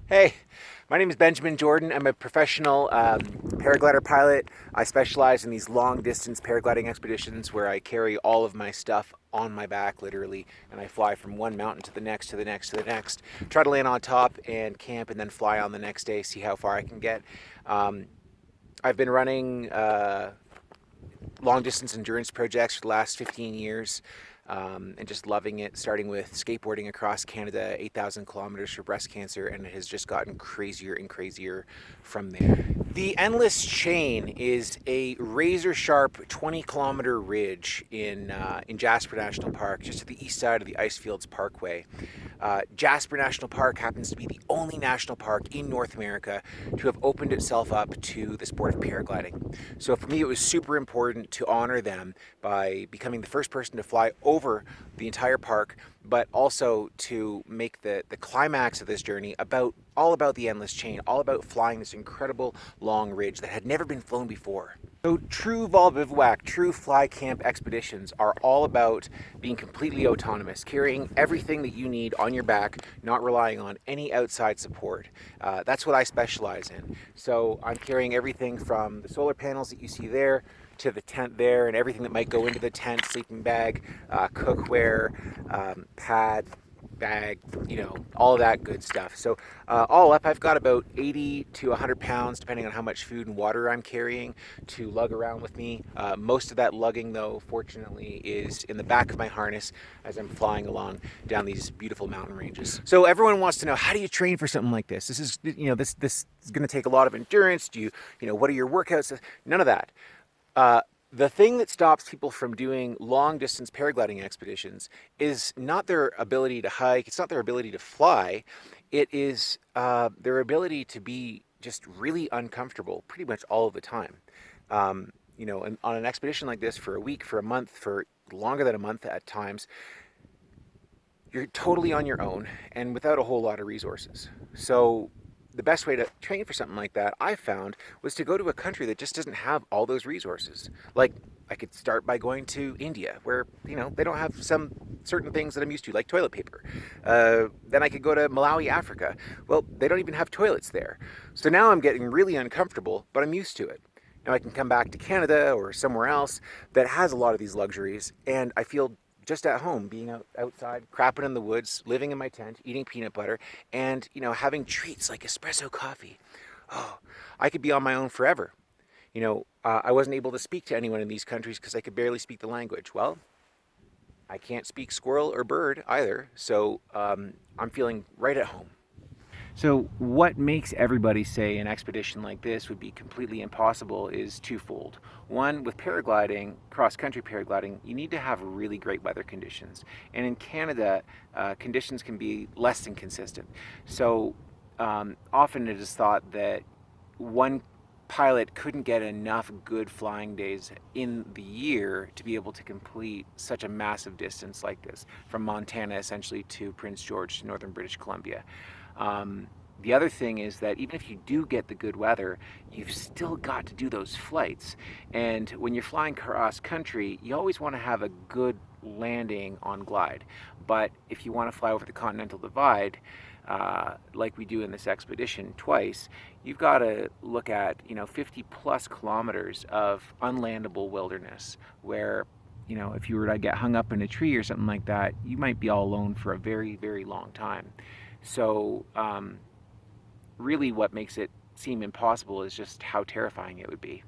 Hey, my name is Benjamin Jordan. I'm a professional paraglider pilot. I specialize in these long distance paragliding expeditions where I carry all of my stuff on my back, literally, and I fly from one mountain to the next, to the next, to the next. Try to land on top and camp and then fly on the next day, see how far I can get. Um, I've been running long distance endurance projects for the last 15 years and just loving it, starting with skateboarding across Canada, 8,000 kilometers for breast cancer, and it has just gotten crazier and crazier from there. The Endless Chain is a razor sharp 20-kilometer ridge in Jasper National Park, just to the east side of the Icefields Parkway. Jasper National Park happens to be the only national park in North America to have opened itself up to the sport of paragliding. So for me, it was super important to honor them by becoming the first person to fly over the entire park, but also to make the climax of this journey all about the Endless Chain, all about flying this incredible long ridge that had never been flown before. So true vol bivouac, true fly camp expeditions are all about being completely autonomous, carrying everything that you need on your back, not relying on any outside support. That's what I specialize in. So I'm carrying everything from the solar panels that you see there to the tent there and everything that might go into the tent, sleeping bag, cookware, pad, bag, all of that good stuff. So all up, I've got about 80 to 100 pounds, depending on how much food and water I'm carrying, to lug around with me. Most of that lugging, though, fortunately, is in the back of my harness as I'm flying along down these beautiful mountain ranges. So everyone wants to know, how do you train for something like this? This is, this is going to take a lot of endurance. What are your workouts? None of that. The thing that stops people from doing long distance paragliding expeditions is not their ability to hike, it's not their ability to fly, it is their ability to be just really uncomfortable pretty much all of the time. And on an expedition like this for a week, for a month, for longer than a month at times, you're totally on your own and without a whole lot of resources. So the best way to train for something like that, I found, was to go to a country that just doesn't have all those resources. Like, I could start by going to India, where, they don't have some certain things that I'm used to, like toilet paper. Then I could go to Malawi, Africa. Well, they don't even have toilets there. So now I'm getting really uncomfortable, but I'm used to it. Now I can come back to Canada or somewhere else that has a lot of these luxuries, and I feel just at home, being outside, crapping in the woods, living in my tent, eating peanut butter, and having treats like espresso coffee. Oh, I could be on my own forever. I wasn't able to speak to anyone in these countries because I could barely speak the language. Well, I can't speak squirrel or bird either, so I'm feeling right at home. So, what makes everybody say an expedition like this would be completely impossible is twofold. One, with paragliding, cross-country paragliding, you need to have really great weather conditions. And in Canada, conditions can be less than consistent. So, often it is thought that one pilot couldn't get enough good flying days in the year to be able to complete such a massive distance like this, from Montana essentially to Prince George to northern British Columbia. The other thing is that even if you do get the good weather, you've still got to do those flights. And when you're flying cross country, you always want to have a good landing on glide. But if you want to fly over the Continental Divide, like we do in this expedition twice, you've got to look at 50 plus kilometers of unlandable wilderness where if you were to get hung up in a tree or something like that, you might be all alone for a very, very long time. So really what makes it seem impossible is just how terrifying it would be.